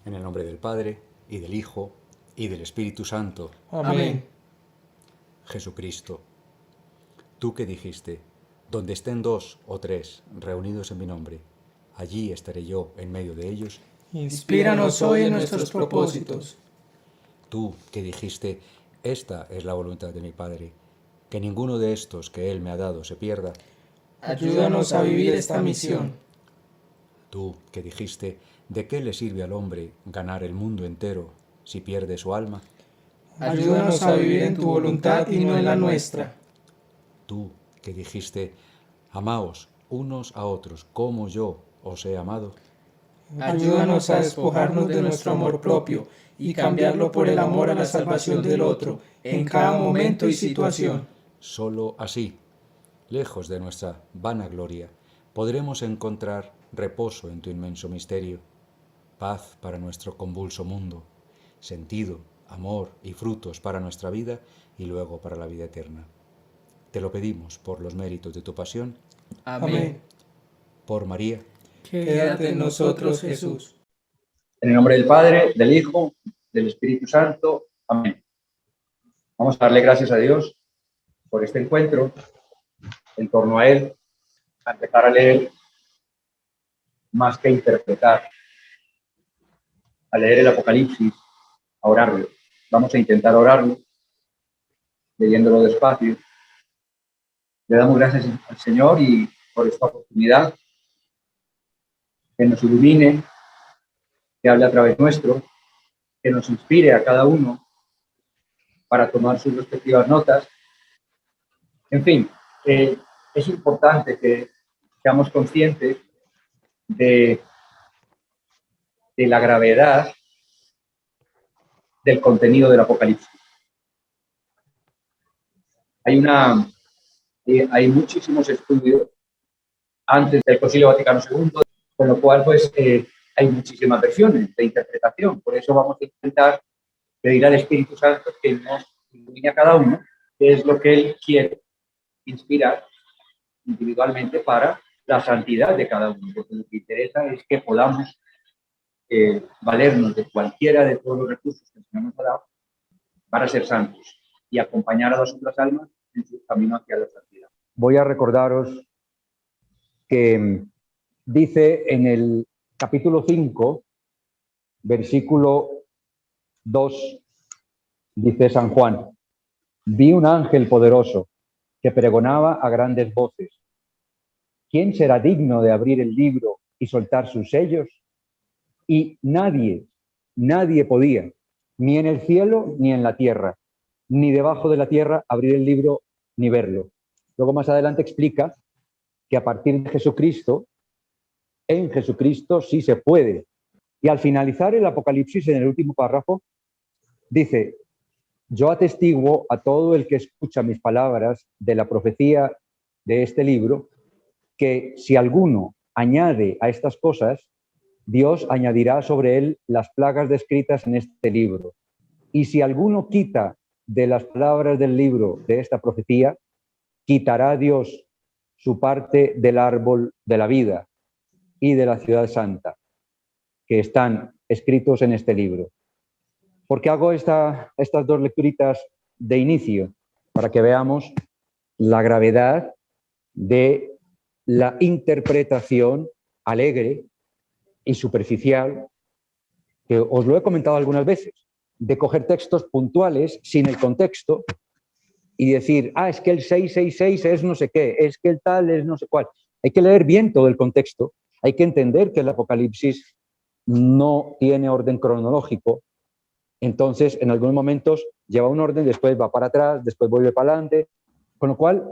En el nombre del Padre, y del Hijo, y del Espíritu Santo. Amén. Jesucristo, tú que dijiste, donde estén dos o tres reunidos en mi nombre, allí estaré yo en medio de ellos. Inspíranos hoy en nuestros propósitos. Tú que dijiste, esta es la voluntad de mi Padre, que ninguno de estos que Él me ha dado se pierda. Ayúdanos a vivir esta misión. Tú que dijiste, ¿de qué le sirve al hombre ganar el mundo entero si pierde su alma? Ayúdanos a vivir en tu voluntad y no en la nuestra. Tú que dijiste, amaos unos a otros como yo os he amado. Ayúdanos a despojarnos de nuestro amor propio y cambiarlo por el amor a la salvación del otro en cada momento y situación. Solo así, lejos de nuestra vanagloria, podremos encontrar reposo en tu inmenso misterio, paz para nuestro convulso mundo, sentido, amor y frutos para nuestra vida y luego para la vida eterna. Te lo pedimos por los méritos de tu pasión. Amén. Por María. Quédate en nosotros, Jesús. En el nombre del Padre, del Hijo, del Espíritu Santo. Amén. Vamos a darle gracias a Dios por este encuentro, en torno a Él, a empezar a leer más que interpretar, a leer el Apocalipsis, a orarlo. Vamos a intentar orarlo, leyéndolo despacio. Le damos gracias al Señor y por esta oportunidad, que nos ilumine, que hable a través nuestro, que nos inspire a cada uno para tomar sus respectivas notas. En fin, es importante que seamos conscientes de la gravedad del contenido del Apocalipsis. Hay muchísimos estudios antes del Concilio Vaticano II, con lo cual pues hay muchísimas versiones de interpretación. Por eso vamos a intentar pedir al Espíritu Santo que nos ilumine a cada uno, qué es lo que Él quiere inspirar individualmente para la santidad de cada uno, porque lo que interesa es que podamos valernos de cualquiera de todos los recursos que el Señor nos ha dado para ser santos y acompañar a las otras almas en su camino hacia la santidad. Voy a recordaros que dice en el capítulo 5, versículo 2, dice San Juan, vi un ángel poderoso que pregonaba a grandes voces, ¿quién será digno de abrir el libro y soltar sus sellos? Y nadie podía, ni en el cielo ni en la tierra, ni debajo de la tierra, abrir el libro ni verlo. Luego más adelante explica que a partir de Jesucristo, en Jesucristo sí se puede. Y al finalizar el Apocalipsis, en el último párrafo, dice, yo atestiguo a todo el que escucha mis palabras de la profecía de este libro, que si alguno añade a estas cosas, Dios añadirá sobre él las plagas descritas en este libro. Y si alguno quita de las palabras del libro de esta profecía, quitará Dios su parte del árbol de la vida y de la ciudad santa, que están escritos en este libro. ¿Por qué hago estas dos lecturitas de inicio? Para que veamos la gravedad de la interpretación alegre y superficial, que os lo he comentado algunas veces, de coger textos puntuales sin el contexto y decir, es que el 666 es no sé qué, es que el tal es no sé cuál. Hay que leer bien todo el contexto, hay que entender que el Apocalipsis no tiene orden cronológico, entonces en algunos momentos lleva un orden, después va para atrás, después vuelve para adelante, con lo cual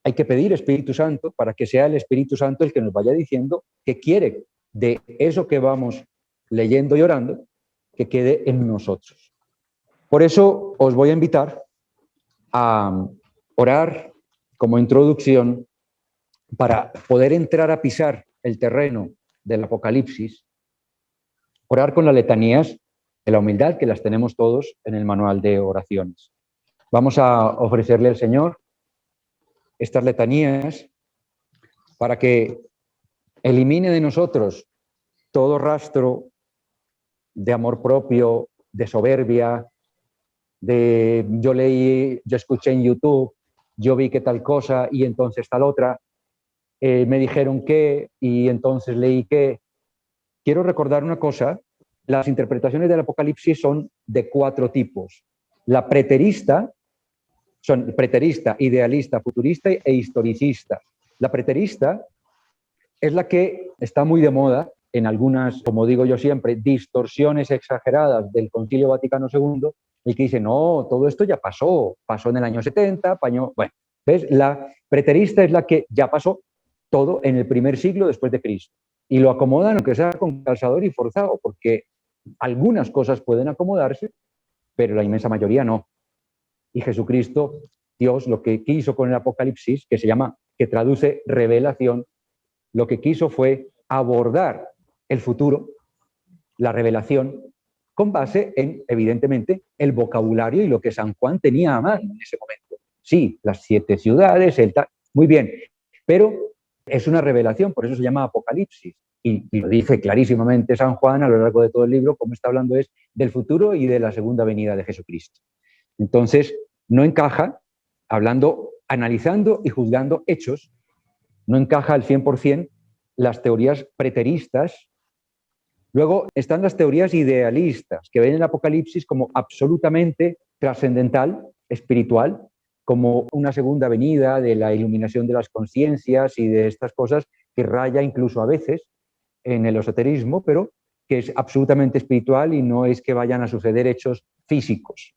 hay que pedir Espíritu Santo para que sea el Espíritu Santo el que nos vaya diciendo qué quiere de eso que vamos leyendo y orando, que quede en nosotros. Por eso os voy a invitar a orar como introducción para poder entrar a pisar el terreno del Apocalipsis, orar con las letanías de la humildad, que las tenemos todos en el manual de oraciones. Vamos a ofrecerle al Señor estas letanías para que elimine de nosotros todo rastro de amor propio, de soberbia, de yo leí, yo escuché en YouTube, yo vi que tal cosa y entonces tal otra, me dijeron que y entonces leí que. Quiero recordar una cosa, las interpretaciones del Apocalipsis son de 4 tipos. La preterista, son preterista, idealista, futurista e historicista. La preterista es la que está muy de moda en algunas, como digo yo siempre, distorsiones exageradas del Concilio Vaticano II, el que dice, no, todo esto ya pasó en el año 70, bueno, ¿ves? La preterista es la que ya pasó todo en el primer siglo después de Cristo. Y lo acomodan, aunque sea con calzador y forzado, porque algunas cosas pueden acomodarse, pero la inmensa mayoría no. Y Jesucristo, Dios, lo que quiso con el Apocalipsis, que traduce revelación, lo que quiso fue abordar el futuro, la revelación, con base en, evidentemente, el vocabulario y lo que San Juan tenía a mano en ese momento. Sí, las 7 ciudades, muy bien, pero es una revelación, por eso se llama Apocalipsis. Y lo dice clarísimamente San Juan a lo largo de todo el libro, como está hablando es del futuro y de la segunda venida de Jesucristo. Entonces, no encaja, analizando y juzgando hechos, no encaja al 100% las teorías preteristas. Luego están las teorías idealistas, que ven el Apocalipsis como absolutamente trascendental, espiritual, como una segunda venida de la iluminación de las conciencias y de estas cosas que raya incluso a veces en el esoterismo, pero que es absolutamente espiritual y no es que vayan a suceder hechos físicos,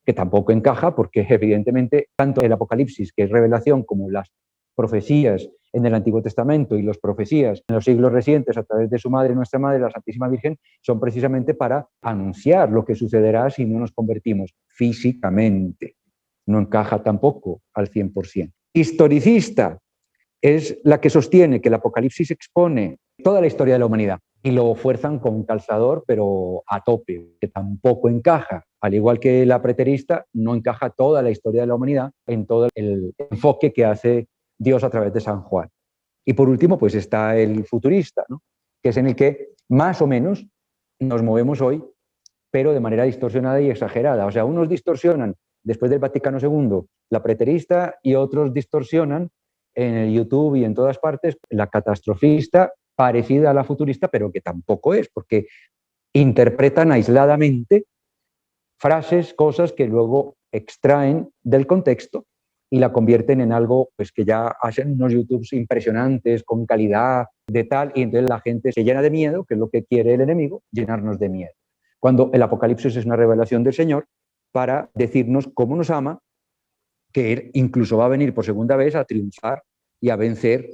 que tampoco encaja porque evidentemente tanto el Apocalipsis, que es revelación, como las profecías en el Antiguo Testamento y las profecías en los siglos recientes a través de su madre, nuestra madre, la Santísima Virgen, son precisamente para anunciar lo que sucederá si no nos convertimos físicamente. No encaja tampoco al 100%. Historicista es la que sostiene que el Apocalipsis expone toda la historia de la humanidad y lo fuerzan con calzador, pero a tope, que tampoco encaja. Al igual que la preterista, no encaja toda la historia de la humanidad en todo el enfoque que hace Dios a través de San Juan. Y por último, pues está el futurista, ¿no? Que es en el que más o menos nos movemos hoy, pero de manera distorsionada y exagerada. O sea, unos distorsionan después del Vaticano II la preterista y otros distorsionan en el YouTube y en todas partes la catastrofista parecida a la futurista, pero que tampoco es, porque interpretan aisladamente frases, cosas que luego extraen del contexto y la convierten en algo pues, que ya hacen unos YouTubes impresionantes, con calidad de tal, y entonces la gente se llena de miedo, que es lo que quiere el enemigo, llenarnos de miedo. Cuando el Apocalipsis es una revelación del Señor para decirnos cómo nos ama, que Él incluso va a venir por segunda vez a triunfar y a vencer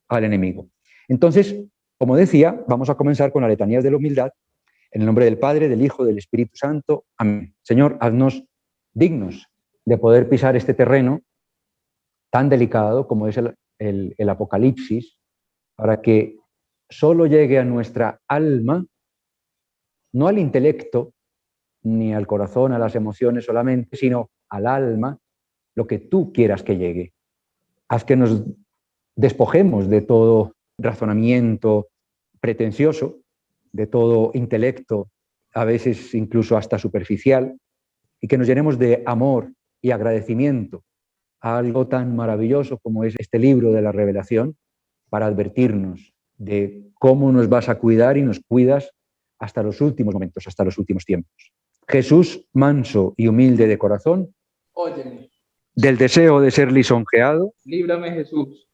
al enemigo. Entonces, como decía, vamos a comenzar con la letanía de la humildad, en el nombre del Padre, del Hijo, del Espíritu Santo. Amén. Señor, haznos dignos de poder pisar este terreno tan delicado como es el Apocalipsis, para que solo llegue a nuestra alma, no al intelecto, ni al corazón, a las emociones solamente, sino al alma, lo que tú quieras que llegue. Haz que nos despojemos de todo razonamiento pretencioso, de todo intelecto, a veces incluso hasta superficial, y que nos llenemos de amor y agradecimiento a algo tan maravilloso como es este libro de la revelación, para advertirnos de cómo nos vas a cuidar y nos cuidas hasta los últimos momentos, hasta los últimos tiempos. Jesús, manso y humilde de corazón, Óyeme. Del deseo de ser lisonjeado, Líbrame, Jesús.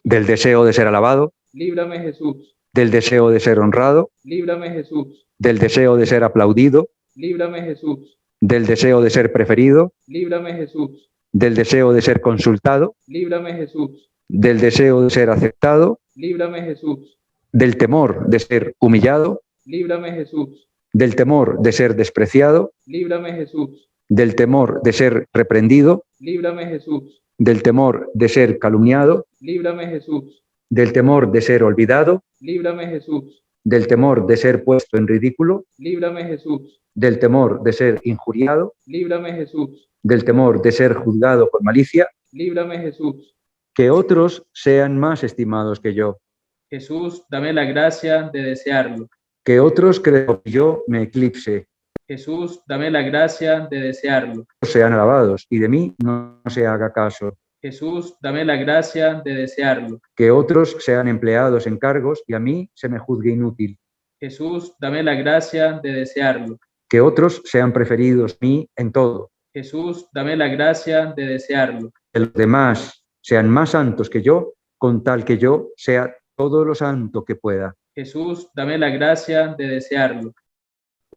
del deseo de ser alabado, Líbrame, Jesús. del deseo de ser honrado, Líbrame, Jesús. del deseo de ser aplaudido, Líbrame, Jesús. del deseo de ser preferido, Líbrame, Jesús. del deseo de ser consultado, Líbrame, Jesús. del deseo de ser aceptado, Líbrame, Jesús. del temor de ser humillado, Líbrame, Jesús. del temor de ser despreciado, Líbrame, Jesús. del temor de ser reprendido, Líbrame, Jesús. del temor de ser calumniado, Líbrame, Jesús. del temor de ser olvidado, Líbrame, Jesús. del temor de ser puesto en ridículo, Líbrame, Jesús. del temor de ser injuriado, Líbrame, Jesús. del temor de ser juzgado con malicia, Líbrame, Jesús. que otros sean más estimados que yo. Jesús, dame la gracia de desearlo. Que otros crean que yo me eclipse, Jesús, dame la gracia de desearlo. sean alabados y de mí no se haga caso. Jesús, dame la gracia de desearlo. Que otros sean empleados en cargos y a mí se me juzgue inútil. Jesús, dame la gracia de desearlo. Que otros sean preferidos a mí en todo. Jesús, dame la gracia de desearlo. Que los demás sean más santos que yo, con tal que yo sea todo lo santo que pueda. Jesús, dame la gracia de desearlo.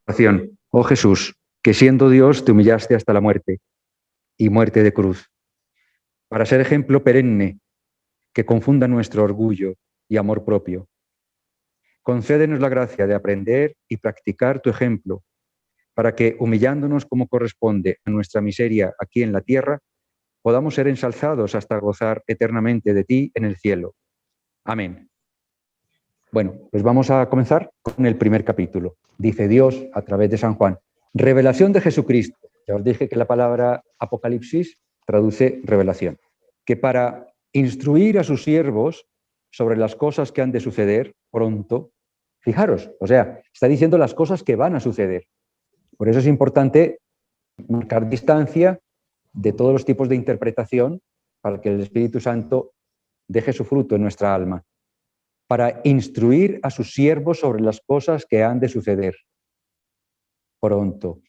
Oración. Oh Jesús, que siendo Dios te humillaste hasta la muerte, y muerte de cruz, para ser ejemplo perenne que confunda nuestro orgullo y amor propio. Concédenos la gracia de aprender y practicar tu ejemplo, para que, humillándonos como corresponde a nuestra miseria aquí en la tierra, podamos ser ensalzados hasta gozar eternamente de ti en el cielo. Amén. Bueno, pues vamos a comenzar con el primer capítulo. Dice Dios a través de San Juan. Revelación de Jesucristo. Ya os dije que la palabra Apocalipsis traduce revelación. Que para instruir a sus siervos sobre las cosas que han de suceder pronto, fijaros, o sea, está diciendo las cosas que van a suceder. Por eso es importante marcar distancia de todos los tipos de interpretación para que el Espíritu Santo deje su fruto en nuestra alma. Para instruir a sus siervos sobre las cosas que han de suceder pronto.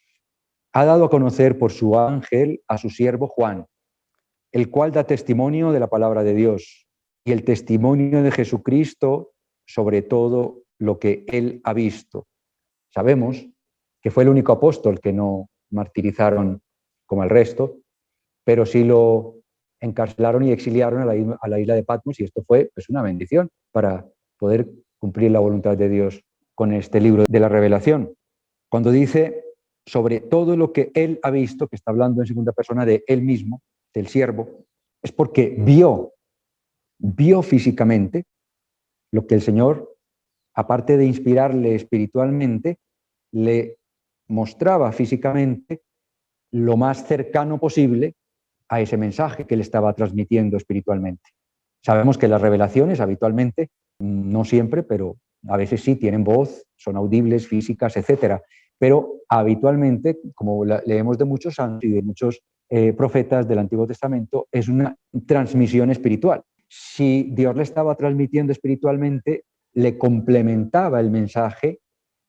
Ha dado a conocer por su ángel a su siervo Juan, el cual da testimonio de la palabra de Dios y el testimonio de Jesucristo sobre todo lo que él ha visto. Sabemos que fue el único apóstol que no martirizaron como el resto, pero sí lo encarcelaron y exiliaron a la isla de Patmos, y esto fue pues, una bendición para poder cumplir la voluntad de Dios con este libro de la revelación. Cuando dice sobre todo lo que él ha visto, que está hablando en segunda persona de él mismo, del siervo, es porque vio físicamente lo que el Señor, aparte de inspirarle espiritualmente, le mostraba físicamente lo más cercano posible a ese mensaje que él estaba transmitiendo espiritualmente. Sabemos que las revelaciones habitualmente, no siempre, pero a veces sí tienen voz, son audibles, físicas, etcétera. Pero habitualmente, como leemos de muchos santos y de muchos profetas del Antiguo Testamento, es una transmisión espiritual. Si Dios le estaba transmitiendo espiritualmente, le complementaba el mensaje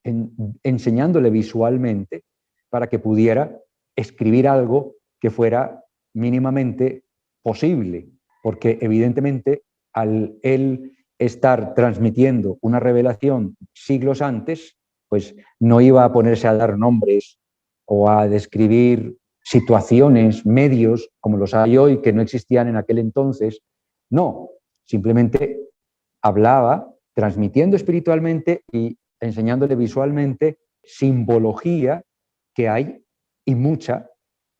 enseñándole visualmente para que pudiera escribir algo que fuera mínimamente posible, porque evidentemente al él estar transmitiendo una revelación siglos antes, pues no iba a ponerse a dar nombres o a describir situaciones, medios, como los hay hoy, que no existían en aquel entonces. No, simplemente hablaba, transmitiendo espiritualmente y enseñándole visualmente simbología que hay, y mucha.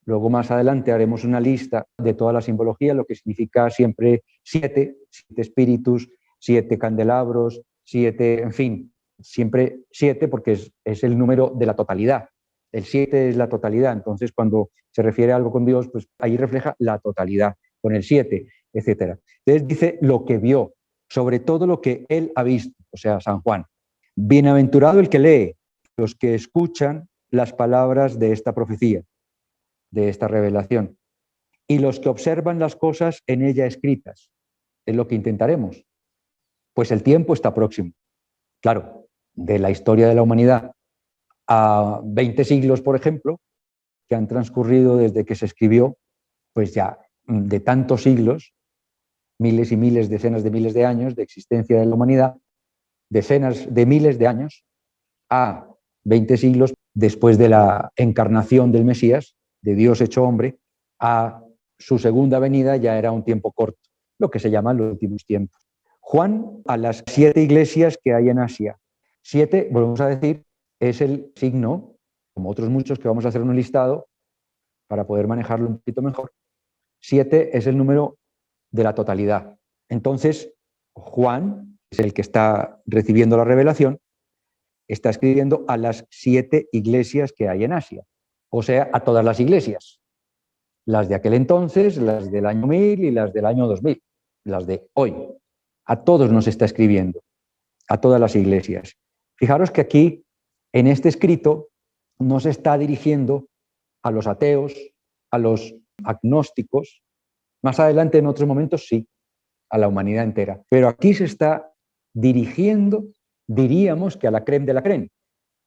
Luego más adelante haremos una lista de toda la simbología, lo que significa siempre 7 espíritus, 7 candelabros, 7, en fin, siempre 7 porque es el número de la totalidad. El 7 es la totalidad, entonces cuando se refiere a algo con Dios, pues ahí refleja la totalidad, con el 7, etc. Entonces dice lo que vio, sobre todo lo que él ha visto, o sea, San Juan. Bienaventurado el que lee, los que escuchan las palabras de esta profecía, de esta revelación, y los que observan las cosas en ella escritas. Es lo que intentaremos. Pues el tiempo está próximo. Claro, de la historia de la humanidad a 20 siglos, por ejemplo, que han transcurrido desde que se escribió, pues ya de tantos siglos, miles y miles, decenas de miles de años de existencia de la humanidad, decenas de miles de años, a 20 siglos después de la encarnación del Mesías, de Dios hecho hombre, a su segunda venida ya era un tiempo corto, lo que se llaman los últimos tiempos. Juan a las 7 iglesias que hay en Asia. 7, volvemos a decir, es el signo, como otros muchos que vamos a hacer un listado para poder manejarlo un poquito mejor. 7 es el número de la totalidad. Entonces, Juan es el que está recibiendo la revelación, está escribiendo a las 7 iglesias que hay en Asia, o sea, a todas las iglesias, las de aquel entonces, las del año 1000 y las del año 2000, las de hoy. A todos nos está escribiendo, a todas las iglesias. Fijaros que aquí, en este escrito, no se está dirigiendo a los ateos, a los agnósticos. Más adelante, en otros momentos, sí, a la humanidad entera. Pero aquí se está dirigiendo, diríamos que a la crème de la crème,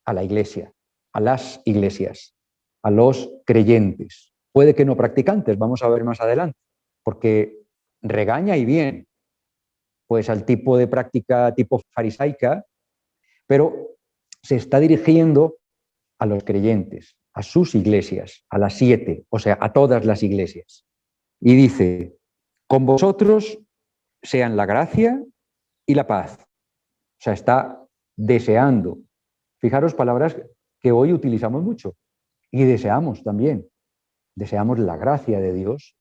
a la iglesia, a las iglesias, a los creyentes. Puede que no practicantes, vamos a ver más adelante, porque regaña y bien, pues al tipo de práctica tipo farisaica, pero se está dirigiendo a los creyentes, a sus iglesias, a las 7, o sea, a todas las iglesias. Y dice, con vosotros sean la gracia y la paz. O sea, está deseando. Fijaros palabras que hoy utilizamos mucho y deseamos también. Deseamos la gracia de Dios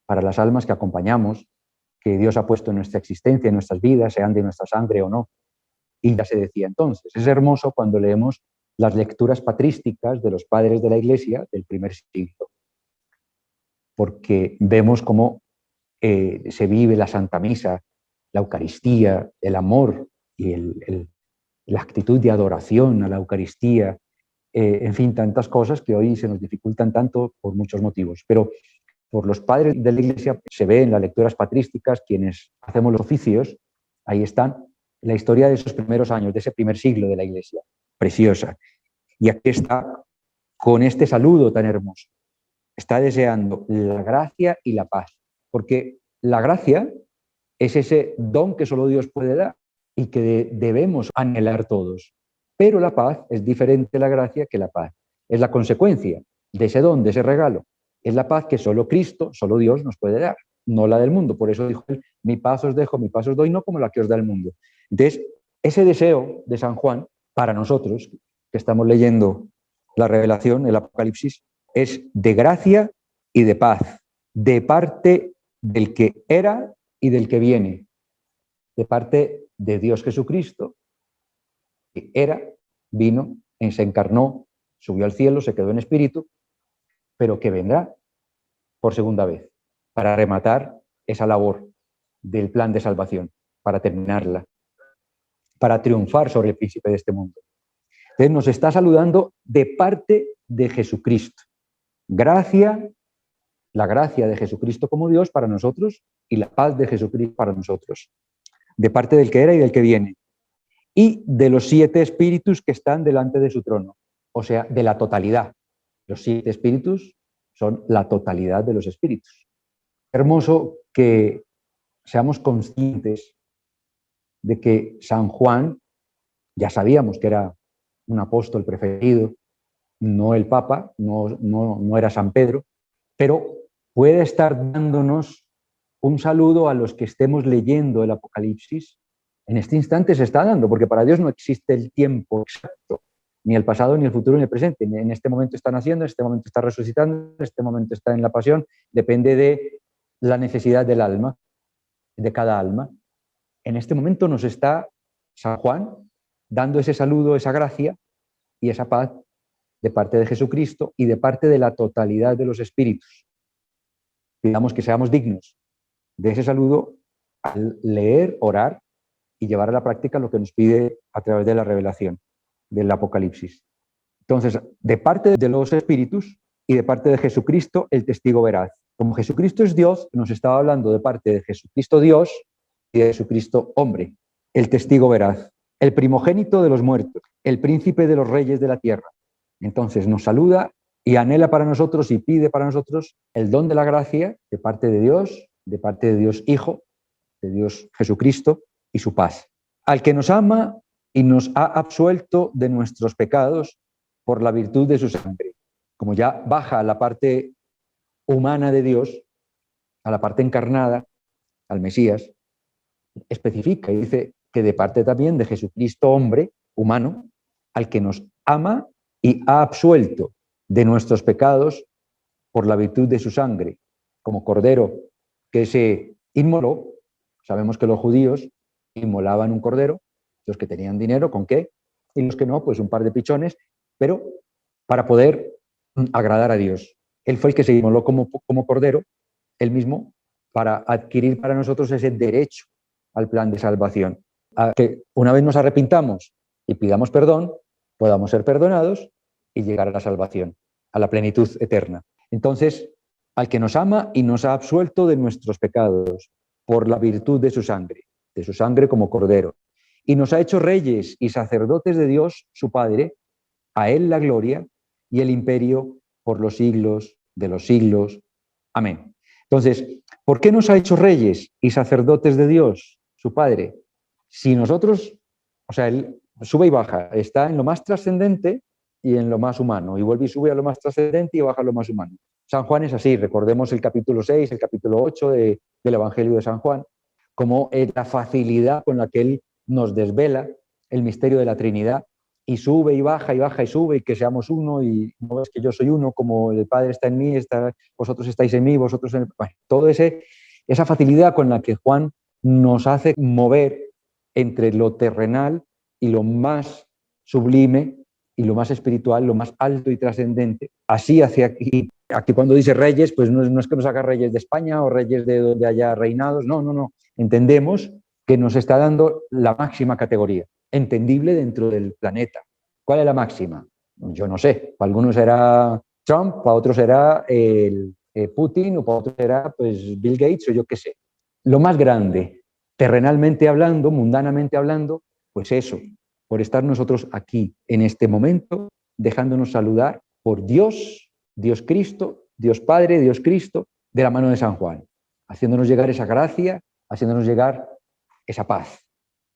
para las almas que acompañamos, que Dios ha puesto en nuestra existencia, en nuestras vidas, sean de nuestra sangre o no. Y ya se decía entonces. Es hermoso cuando leemos las lecturas patrísticas de los padres de la Iglesia del primer siglo, porque vemos cómo se vive la Santa Misa, la Eucaristía, el amor y la actitud de adoración a la Eucaristía, en fin, tantas cosas que hoy se nos dificultan tanto por muchos motivos. Pero por los padres de la Iglesia se ve en las lecturas patrísticas, quienes hacemos los oficios, ahí están, la historia de esos primeros años, de ese primer siglo de la Iglesia, preciosa. Y aquí está, con este saludo tan hermoso, está deseando la gracia y la paz, porque la gracia es ese don que solo Dios puede dar y que debemos anhelar todos. Pero la paz es diferente la gracia que la paz. Es la consecuencia de ese don, de ese regalo. Es la paz que solo Cristo, solo Dios nos puede dar, no la del mundo. Por eso dijo él, mi paz os dejo, mi paz os doy, no como la que os da el mundo. Entonces, ese deseo de San Juan, para nosotros, que estamos leyendo la revelación, el Apocalipsis, es de gracia y de paz, de parte del que era y del que viene, de parte de Dios Jesucristo, que era, vino, se encarnó, subió al cielo, se quedó en espíritu, pero que vendrá por segunda vez para rematar esa labor del plan de salvación, para terminarla, para triunfar sobre el príncipe de este mundo. Entonces nos está saludando de parte de Jesucristo. Gracia, la gracia de Jesucristo como Dios para nosotros y la paz de Jesucristo para nosotros. De parte del que era y del que viene. Y de los 7 espíritus que están delante de su trono. O sea, de la totalidad. Los 7 espíritus son la totalidad de los espíritus. Hermoso que seamos conscientes de que San Juan, ya sabíamos que era un apóstol preferido, no el Papa, no era San Pedro, pero puede estar dándonos un saludo a los que estemos leyendo el Apocalipsis. En este instante se está dando, porque para Dios no existe el tiempo exacto, ni el pasado, ni el futuro, ni el presente. En este momento está naciendo, en este momento está resucitando, en este momento está en la pasión, depende de la necesidad del alma, de cada alma. En este momento nos está San Juan dando ese saludo, esa gracia y esa paz de parte de Jesucristo y de parte de la totalidad de los espíritus. Digamos que seamos dignos de ese saludo al leer, orar y llevar a la práctica lo que nos pide a través de la revelación del Apocalipsis. Entonces, de parte de los espíritus y de parte de Jesucristo, el testigo veraz. Como Jesucristo es Dios, nos estaba hablando de parte de Jesucristo Dios y de Jesucristo hombre, el testigo veraz, el primogénito de los muertos, el príncipe de los reyes de la tierra. Entonces nos saluda y anhela para nosotros y pide para nosotros el don de la gracia de parte de Dios Hijo, de Dios Jesucristo y su paz. Al que nos ama y nos ha absuelto de nuestros pecados por la virtud de su sangre. Como ya baja a la parte humana de Dios, a la parte encarnada, al Mesías, especifica y dice que de parte también de Jesucristo hombre, humano, al que nos ama y ha absuelto de nuestros pecados por la virtud de su sangre, como cordero que se inmoló. Sabemos que los judíos inmolaban un cordero, los que tenían dinero, ¿con qué? Y los que no, pues un par de pichones, pero para poder agradar a Dios. Él fue el que se inmoló como cordero, él mismo, para adquirir para nosotros ese derecho al plan de salvación. A que una vez nos arrepintamos y pidamos perdón, podamos ser perdonados y llegar a la salvación, a la plenitud eterna. Entonces, al que nos ama y nos ha absuelto de nuestros pecados por la virtud de su sangre como cordero, y nos ha hecho reyes y sacerdotes de Dios, su Padre, a él la gloria y el imperio por los siglos de los siglos. Amén. Entonces, ¿por qué nos ha hecho reyes y sacerdotes de Dios, su Padre? Si nosotros, o sea, él sube y baja, está en lo más trascendente y en lo más humano, y vuelve y sube a lo más trascendente y baja a lo más humano. San Juan es así, recordemos el capítulo 6, el capítulo 8 del Evangelio de San Juan, como la facilidad con la que él nos desvela el misterio de la Trinidad, y sube y baja y sube, y que seamos uno, y no es que yo soy uno, como el Padre está en mí, vosotros estáis en mí, vosotros en el... Bueno, todo esa facilidad con la que Juan nos hace mover entre lo terrenal y lo más sublime y lo más espiritual, lo más alto y trascendente, así hacia aquí. Aquí cuando dice reyes, pues no es que nos haga reyes de España o reyes de donde haya reinados, no. Entendemos que nos está dando la máxima categoría, entendible dentro del planeta. ¿Cuál es la máxima? Yo no sé. Para algunos será Trump, para otros será Putin, o para otros será pues, Bill Gates, o yo qué sé. Lo más grande, terrenalmente hablando, mundanamente hablando, pues eso, por estar nosotros aquí, en este momento, dejándonos saludar por Dios, Dios Cristo, Dios Padre, Dios Cristo, de la mano de San Juan, haciéndonos llegar esa gracia, haciéndonos llegar esa paz.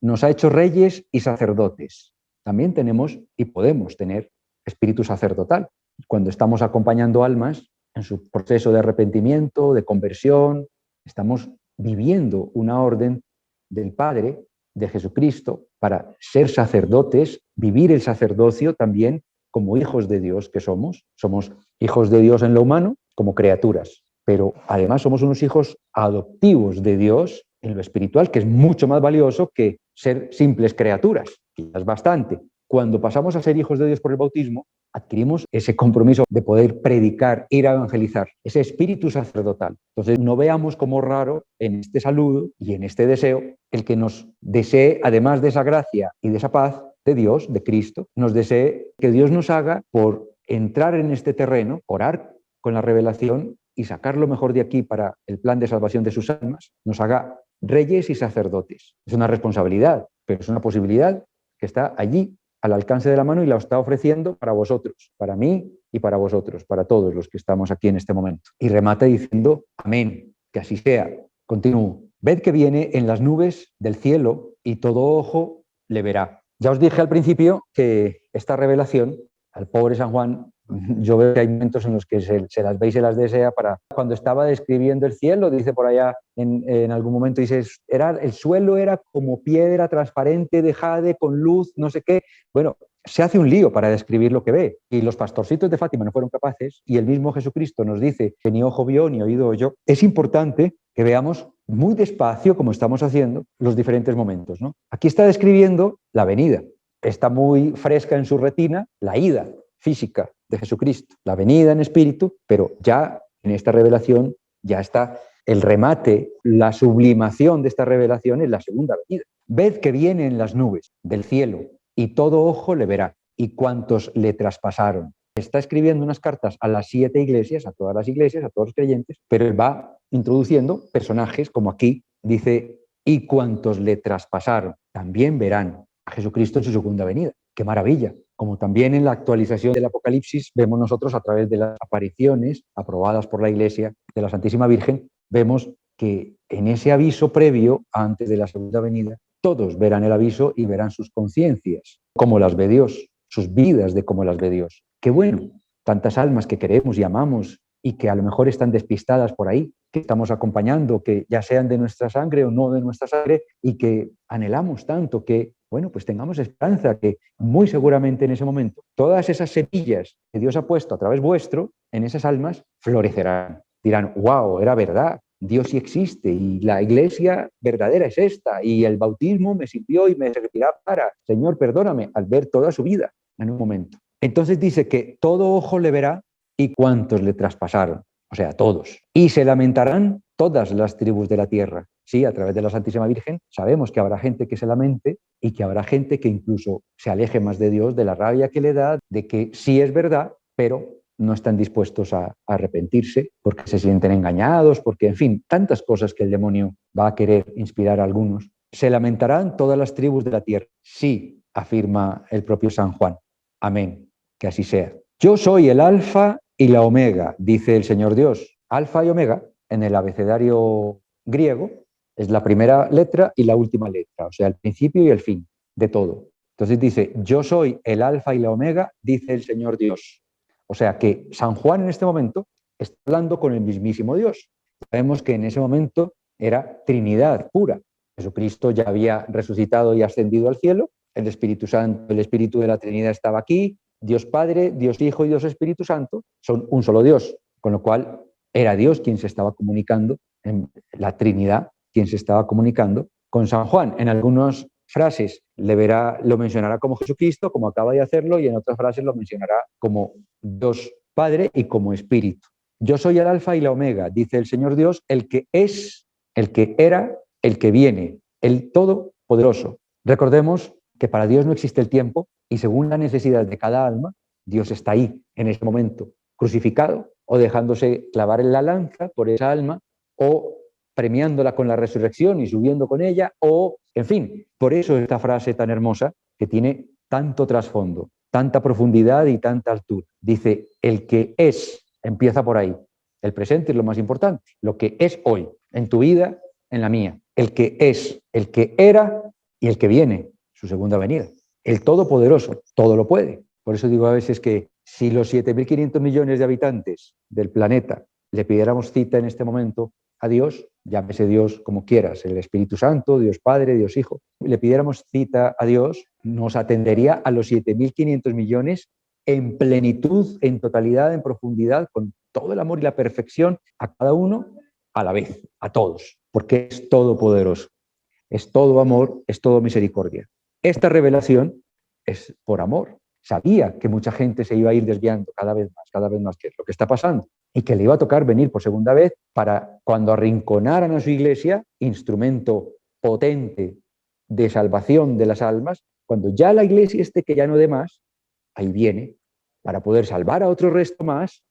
Nos ha hecho reyes y sacerdotes. También tenemos y podemos tener espíritu sacerdotal. Cuando estamos acompañando almas en su proceso de arrepentimiento, de conversión, estamos viviendo una orden del Padre, de Jesucristo, para ser sacerdotes, vivir el sacerdocio también como hijos de Dios que somos. Somos hijos de Dios en lo humano, como criaturas, pero además somos unos hijos adoptivos de Dios en lo espiritual, que es mucho más valioso que ser simples criaturas, que ya es bastante. Cuando pasamos a ser hijos de Dios por el bautismo, adquirimos ese compromiso de poder predicar, ir a evangelizar, ese espíritu sacerdotal. Entonces, no veamos como raro en este saludo y en este deseo el que nos desee, además de esa gracia y de esa paz de Dios, de Cristo, nos desee que Dios nos haga, por entrar en este terreno, orar con la revelación y sacar lo mejor de aquí para el plan de salvación de sus almas, nos haga reyes y sacerdotes. Es una responsabilidad, pero es una posibilidad que está allí al alcance de la mano y la está ofreciendo para vosotros, para mí y para vosotros, para todos los que estamos aquí en este momento. Y remata diciendo, amén, que así sea. Continúo. Ved que viene en las nubes del cielo y todo ojo le verá. Ya os dije al principio que esta revelación al pobre San Juan, yo veo que hay momentos en los que se las ve y se las desea para... Cuando estaba describiendo el cielo, dice por allá, en algún momento dice, el suelo era como piedra transparente de jade con luz, no sé qué. Bueno, se hace un lío para describir lo que ve. Y los pastorcitos de Fátima no fueron capaces, y el mismo Jesucristo nos dice que ni ojo vio ni oído oyó. Es importante que veamos muy despacio, como estamos haciendo, los diferentes momentos, ¿no? Aquí está describiendo la venida. Está muy fresca en su retina la ida física de Jesucristo, la venida en espíritu, pero ya en esta revelación ya está el remate, la sublimación de esta revelación en la segunda venida. Ved que viene en las nubes del cielo y todo ojo le verá, y cuantos le traspasaron. Está escribiendo unas cartas a las 7 iglesias, a todas las iglesias, a todos los creyentes, pero él va introduciendo personajes como aquí dice, y cuantos le traspasaron también verán a Jesucristo en su segunda venida. ¡Qué maravilla! Como también en la actualización del Apocalipsis vemos nosotros a través de las apariciones aprobadas por la Iglesia de la Santísima Virgen, vemos que en ese aviso previo, antes de la segunda venida, todos verán el aviso y verán sus conciencias, cómo las ve Dios, sus vidas de cómo las ve Dios. ¡Qué bueno! Tantas almas que queremos y amamos y que a lo mejor están despistadas por ahí, que estamos acompañando, que ya sean de nuestra sangre o no de nuestra sangre, y que anhelamos tanto que, bueno, pues tengamos esperanza que muy seguramente en ese momento todas esas semillas que Dios ha puesto a través vuestro en esas almas florecerán. Dirán, wow, era verdad, Dios sí existe y la iglesia verdadera es esta y el bautismo me sirvió y me servirá para, Señor, perdóname, al ver toda su vida en un momento. Entonces dice que todo ojo le verá y cuantos le traspasaron, o sea, todos. Y se lamentarán todas las tribus de la tierra. sí, a través de la Santísima Virgen, sabemos que habrá gente que se lamente y que habrá gente que incluso se aleje más de Dios, de la rabia que le da, de que sí es verdad, pero no están dispuestos a arrepentirse porque se sienten engañados, porque, en fin, tantas cosas que el demonio va a querer inspirar a algunos. Se lamentarán todas las tribus de la tierra. Sí, afirma el propio San Juan. Amén, que así sea. Yo soy el alfa y la omega, dice el Señor Dios. Alfa y omega, en el abecedario griego, es la primera letra y la última letra, o sea, el principio y el fin de todo. Entonces dice, yo soy el alfa y la omega, dice el Señor Dios. O sea que San Juan en este momento está hablando con el mismísimo Dios. Sabemos que en ese momento era Trinidad pura. Jesucristo ya había resucitado y ascendido al cielo, el Espíritu Santo, el Espíritu de la Trinidad estaba aquí, Dios Padre, Dios Hijo y Dios Espíritu Santo son un solo Dios, con lo cual era Dios quien se estaba comunicando, en la Trinidad quien se estaba comunicando con San Juan. En algunas frases lo mencionará como Jesucristo, como acaba de hacerlo, y en otras frases lo mencionará como Dios Padre y como Espíritu. Yo soy el alfa y la omega, dice el Señor Dios, el que es, el que era, el que viene, el Todopoderoso. Recordemos que para Dios no existe el tiempo y según la necesidad de cada alma, Dios está ahí en ese momento, crucificado o dejándose clavar en la lanza por esa alma o premiándola con la resurrección y subiendo con ella o, en fin, por eso esta frase tan hermosa que tiene tanto trasfondo, tanta profundidad y tanta altura. Dice, el que es, empieza por ahí. El presente es lo más importante, lo que es hoy, en tu vida, en la mía. El que es, el que era y el que viene, su segunda venida. El Todopoderoso, todo lo puede. Por eso digo a veces que si los 7.500 millones de habitantes del planeta le pidiéramos cita en este momento a Dios, llámese Dios como quieras, el Espíritu Santo, Dios Padre, Dios Hijo, le pidiéramos cita a Dios, nos atendería a los 7.500 millones en plenitud, en totalidad, en profundidad, con todo el amor y la perfección a cada uno a la vez, a todos, porque es todopoderoso, es todo amor, es todo misericordia. Esta revelación es por amor. Sabía que mucha gente se iba a ir desviando cada vez más, que es lo que está pasando, y que le iba a tocar venir por segunda vez para, cuando arrinconaran a su iglesia, instrumento potente de salvación de las almas, cuando ya la iglesia esté que ya no dé más, ahí viene para poder salvar a otro resto más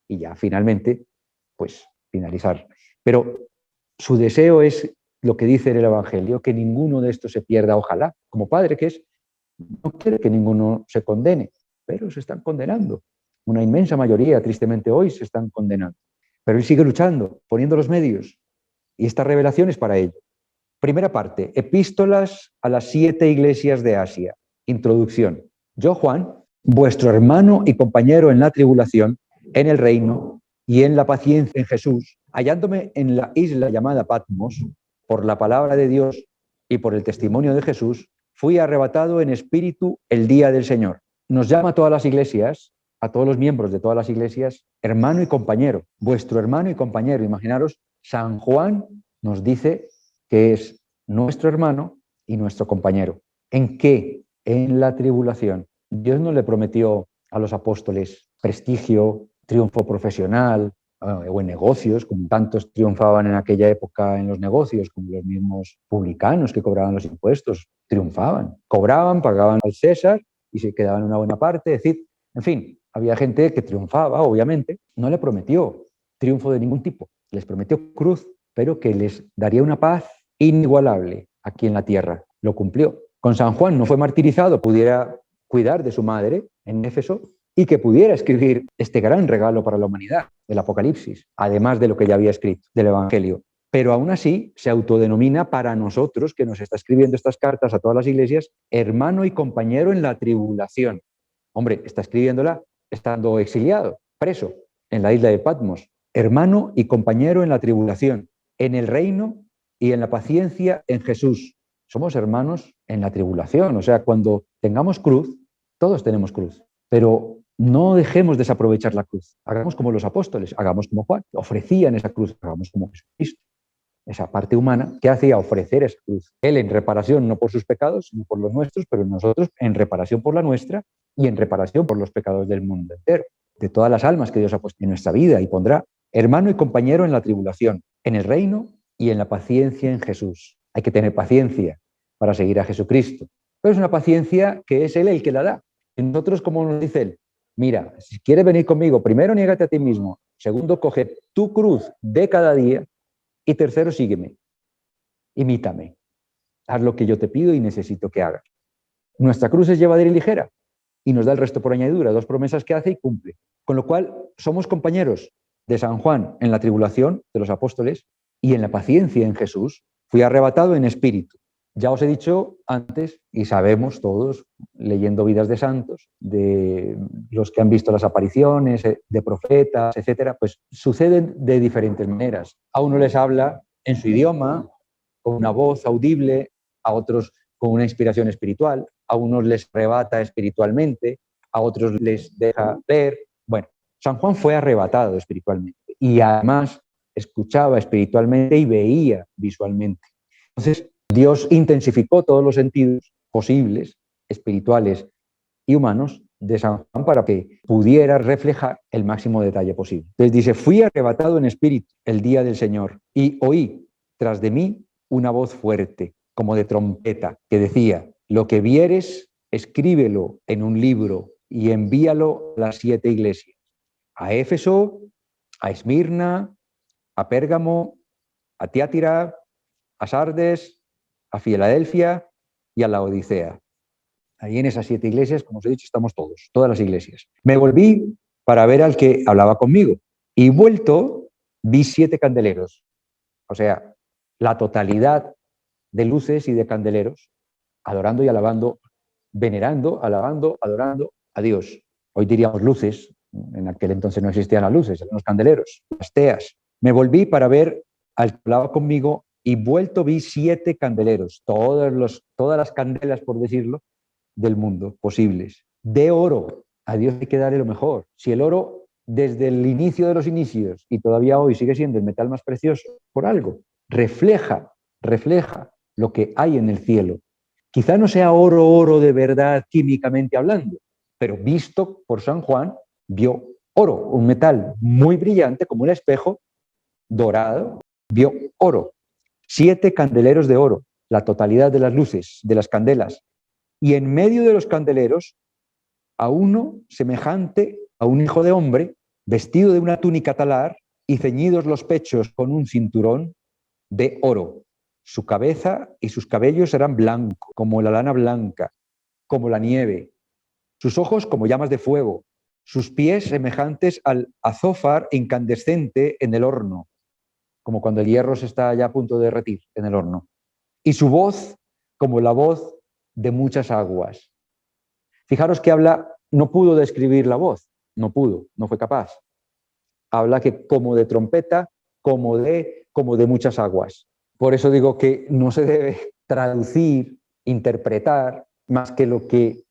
y ya finalmente, pues, finalizar. Pero su deseo es lo que dice en el Evangelio, que ninguno de estos se pierda, ojalá, como padre que es, no quiere que ninguno se condene, pero se están condenando. Una inmensa mayoría, tristemente hoy, se están condenando. Pero él sigue luchando, poniendo los medios. Y esta revelación es para ello. Primera parte, epístolas a las 7 iglesias de Asia. Introducción. Yo, Juan, vuestro hermano y compañero en la tribulación, en el reino y en la paciencia en Jesús, hallándome en la isla llamada Patmos, por la palabra de Dios y por el testimonio de Jesús, fui arrebatado en espíritu el día del Señor. Nos llama a todas las iglesias, a todos los miembros de todas las iglesias, hermano y compañero, vuestro hermano y compañero. Imaginaros, San Juan nos dice que es nuestro hermano y nuestro compañero. ¿En qué? En la tribulación. Dios no le prometió a los apóstoles prestigio, triunfo profesional o en negocios, como tantos triunfaban en aquella época en los negocios, como los mismos publicanos que cobraban los impuestos, triunfaban, cobraban, pagaban al César y se quedaban una buena parte. Es decir, en fin, había gente que triunfaba, obviamente, no le prometió triunfo de ningún tipo, les prometió cruz, pero que les daría una paz inigualable aquí en la tierra. Lo cumplió. Con San Juan no fue martirizado, pudiera cuidar de su madre en Éfeso y que pudiera escribir este gran regalo para la humanidad, el Apocalipsis, además de lo que ya había escrito del Evangelio. Pero aún así se autodenomina para nosotros, que nos está escribiendo estas cartas a todas las iglesias, hermano y compañero en la tribulación. Hombre, está escribiéndola estando exiliado, preso, en la isla de Patmos. Hermano y compañero en la tribulación, en el reino y en la paciencia en Jesús. Somos hermanos en la tribulación, o sea, cuando tengamos cruz, todos tenemos cruz, pero no dejemos desaprovechar la cruz. Hagamos como los apóstoles, hagamos como Juan, ofrecían esa cruz, hagamos como Jesucristo. Esa parte humana que hacía ofrecer esa cruz. Él en reparación no por sus pecados, sino por los nuestros, pero nosotros en reparación por la nuestra y en reparación por los pecados del mundo entero, de todas las almas que Dios ha puesto en nuestra vida y pondrá, hermano y compañero en la tribulación, en el reino y en la paciencia en Jesús. Hay que tener paciencia para seguir a Jesucristo. Pero es una paciencia que es Él el que la da. Y nosotros, como nos dice Él, mira, si quieres venir conmigo, primero niégate a ti mismo, segundo, coge tu cruz de cada día y tercero, sígueme, imítame. Haz lo que yo te pido y necesito que hagas. Nuestra cruz es llevadera y ligera y nos da el resto por añadidura, 2 promesas que hace y cumple. Con lo cual, somos compañeros de San Juan en la tribulación de los apóstoles y en la paciencia en Jesús. Fui arrebatado en espíritu. Ya os he dicho antes, y sabemos todos, leyendo vidas de santos, de los que han visto las apariciones, de profetas, etcétera, pues suceden de diferentes maneras. A uno les habla en su idioma, con una voz audible, a otros con una inspiración espiritual, a unos les arrebata espiritualmente, a otros les deja ver. Bueno, San Juan fue arrebatado espiritualmente y además escuchaba espiritualmente y veía visualmente. Entonces, Dios intensificó todos los sentidos posibles, espirituales y humanos de San Juan para que pudiera reflejar el máximo detalle posible. Entonces dice, fui arrebatado en espíritu el día del Señor y oí tras de mí una voz fuerte, como de trompeta, que decía, lo que vieres, escríbelo en un libro y envíalo a las 7 iglesias, a Éfeso, a Esmirna, a Pérgamo, a Tiátira, a Sardes, a Filadelfia y a la Odisea. Ahí en esas 7 iglesias, como os he dicho, estamos todos, todas las iglesias. Me volví para ver al que hablaba conmigo y vuelto vi 7 candeleros, o sea, la totalidad de luces y de candeleros, adorando y alabando, venerando, alabando, adorando a Dios. Hoy diríamos luces, en aquel entonces no existían las luces, eran los candeleros, las teas. Me volví para ver al que hablaba conmigo y vuelto vi 7 candeleros, todas las candelas, por decirlo, del mundo posibles, de oro. A Dios hay que darle lo mejor. Si el oro, desde el inicio de los inicios, y todavía hoy sigue siendo el metal más precioso, por algo, refleja lo que hay en el cielo. Quizá no sea oro de verdad químicamente hablando, pero visto por San Juan, vio oro, un metal muy brillante como un espejo dorado, vio oro. 7 candeleros de oro, la totalidad de las luces, de las candelas. Y en medio de los candeleros, a uno semejante a un hijo de hombre, vestido de una túnica talar y ceñidos los pechos con un cinturón de oro. Su cabeza y sus cabellos eran blancos, como la lana blanca, como la nieve. Sus ojos como llamas de fuego. Sus pies semejantes al azófar incandescente en el horno, como cuando el hierro se está ya a punto de derretir en el horno. Y su voz como la voz de muchas aguas. Fijaros que habla, no pudo describir la voz, no fue capaz. Habla que como de trompeta, como de muchas aguas. Por eso digo que no se debe traducir, interpretar, más que lo que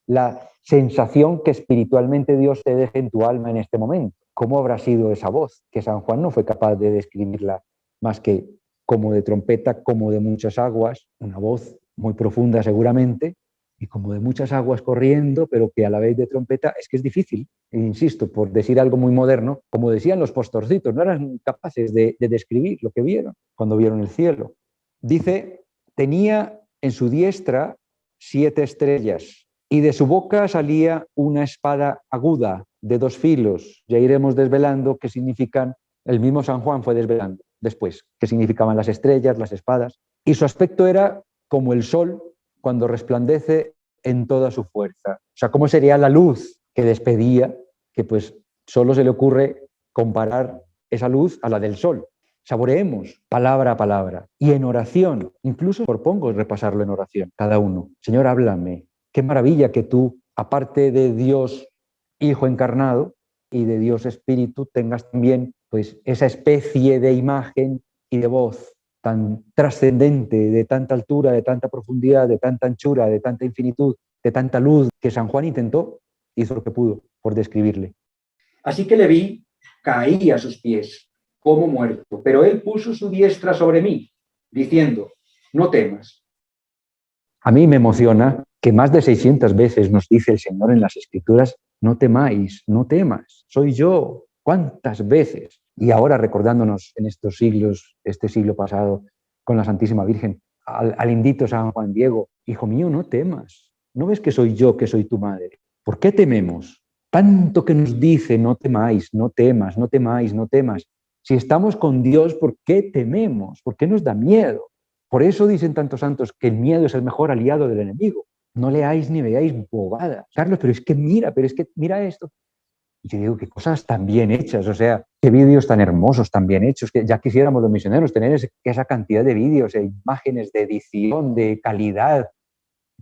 la sensación que espiritualmente Dios te deje en tu alma en este momento. ¿Cómo habrá sido esa voz? Que San Juan no fue capaz de describirla más que como de trompeta, como de muchas aguas, una voz muy profunda seguramente, y como de muchas aguas corriendo, pero que a la vez de trompeta es que es difícil. E insisto, por decir algo muy moderno, como decían los pastorcitos, no eran capaces de describir lo que vieron cuando vieron el cielo. Dice, tenía en su diestra 7 estrellas y de su boca salía una espada aguda de 2 filos. Ya iremos desvelando qué significan, el mismo San Juan fue desvelando después, qué significaban las estrellas, las espadas. Y su aspecto era como el sol cuando resplandece en toda su fuerza. O sea, ¿cómo sería la luz que despedía? Que pues solo se le ocurre comparar esa luz a la del sol. Saboreemos palabra a palabra y en oración, incluso propongo repasarlo en oración, cada uno. Señor, háblame. Qué maravilla que tú, aparte de Dios Hijo encarnado y de Dios Espíritu, tengas también pues esa especie de imagen y de voz tan trascendente, de tanta altura, de tanta profundidad, de tanta anchura, de tanta infinitud, de tanta luz, que San Juan hizo lo que pudo por describirle. Así que le vi, caí a sus pies, como muerto, pero él puso su diestra sobre mí, diciendo, no temas. A mí me emociona que más de 600 veces nos dice el Señor en las Escrituras, no temáis, no temas, soy yo. ¿Cuántas veces? Y ahora recordándonos en estos siglos, este siglo pasado, con la Santísima Virgen, al indito San Juan Diego, hijo mío, no temas. ¿No ves que soy yo, que soy tu madre? ¿Por qué tememos? Tanto que nos dice, no temáis, no temas, no temáis, no temas. Si estamos con Dios, ¿por qué tememos? ¿Por qué nos da miedo? Por eso dicen tantos santos que el miedo es el mejor aliado del enemigo. No leáis ni veáis bobadas. Carlos, pero es que mira esto. Y yo digo, qué cosas tan bien hechas, o sea, qué vídeos tan hermosos, tan bien hechos, que ya quisiéramos los misioneros tener esa cantidad de vídeos, imágenes de edición, de calidad.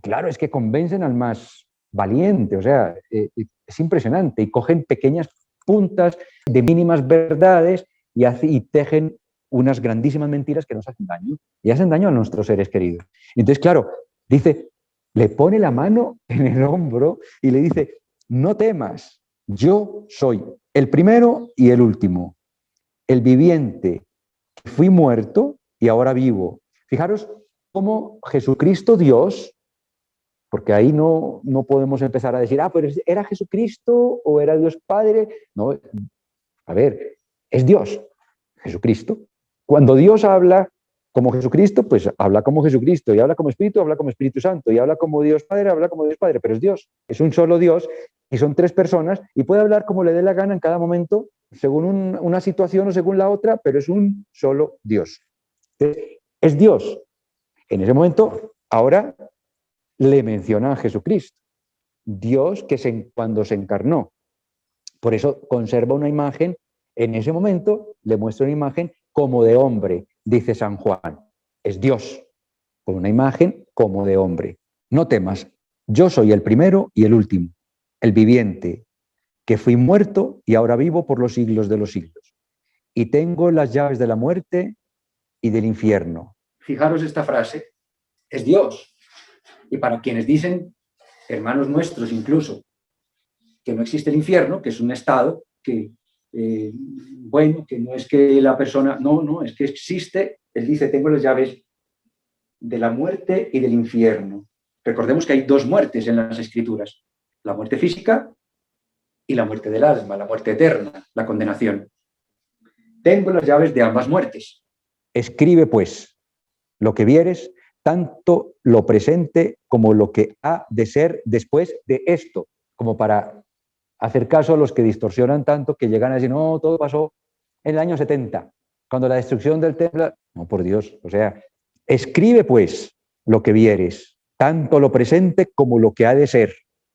Claro, es que convencen al más valiente, o sea, es impresionante, y cogen pequeñas puntas de mínimas verdades y tejen unas grandísimas mentiras que nos hacen daño, y hacen daño a nuestros seres queridos. Y entonces, claro, dice, le pone la mano en el hombro y le dice, no temas, yo soy el primero y el último, el viviente, que fui muerto y ahora vivo. Fijaros cómo Jesucristo Dios, porque ahí no podemos empezar a decir, pero ¿era Jesucristo o era Dios Padre? No, a ver, es Dios, Jesucristo. Cuando Dios habla como Jesucristo, pues habla como Jesucristo, y habla como Espíritu, habla como Espíritu Santo, y habla como Dios Padre, habla como Dios Padre, pero es Dios, es un solo Dios, y son tres personas, y puede hablar como le dé la gana en cada momento, según una situación o según la otra, pero es un solo Dios. Entonces, es Dios. En ese momento, ahora le menciona a Jesucristo, Dios que cuando se encarnó. Por eso conserva una imagen, en ese momento le muestra una imagen como de hombre, dice San Juan. Es Dios, con una imagen como de hombre. No temas, yo soy el primero y el último, el viviente, que fui muerto y ahora vivo por los siglos de los siglos. Y tengo las llaves de la muerte y del infierno. Fijaros esta frase, es Dios. Y para quienes dicen, hermanos nuestros incluso, que no existe el infierno, que es un estado que, que no es que la persona, no, es que existe, él dice, tengo las llaves de la muerte y del infierno. Recordemos que hay dos muertes en las Escrituras, la muerte física y la muerte del alma, la muerte eterna, la condenación. Tengo las llaves de ambas muertes. Escribe, pues, lo que vieres, tanto lo presente como lo que ha de ser después de esto, como para hacer caso a los que distorsionan tanto, que llegan a decir, no, todo pasó en el año 70, cuando la destrucción del templo... No, por Dios, o sea, escribe pues lo que vieres, tanto lo presente como lo que ha de ser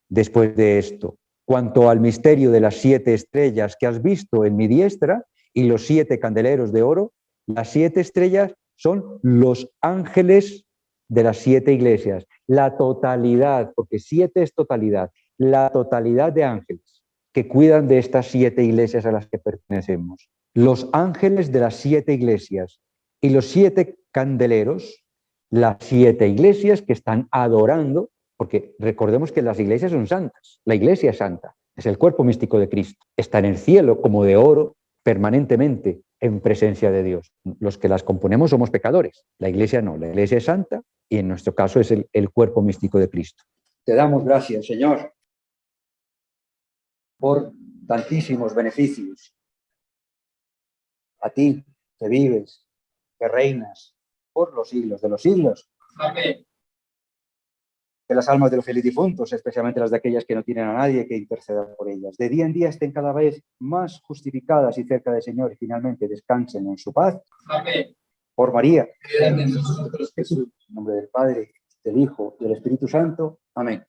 después de esto. Cuanto al misterio de las 7 estrellas que has visto en mi diestra y los 7 candeleros de oro, las 7 estrellas son los ángeles de las 7 iglesias, la totalidad, porque 7 es totalidad, la totalidad de ángeles que cuidan de estas 7 iglesias a las que pertenecemos. Los ángeles de las 7 iglesias y los 7 candeleros, las 7 iglesias que están adorando, porque recordemos que las iglesias son santas, la iglesia es santa, es el cuerpo místico de Cristo, está en el cielo como de oro permanentemente en presencia de Dios. Los que las componemos somos pecadores, la iglesia no, la iglesia es santa y en nuestro caso es el cuerpo místico de Cristo. Te damos gracias, Señor, por tantísimos beneficios. A ti, que vives, que reinas por los siglos de los siglos. Amén. Que las almas de los fieles difuntos, especialmente las de aquellas que no tienen a nadie que interceda por ellas, de día en día estén cada vez más justificadas y cerca del Señor y finalmente descansen en su paz. Amén. Por María. En nombre del Padre, del Hijo y del Espíritu Santo. Amén.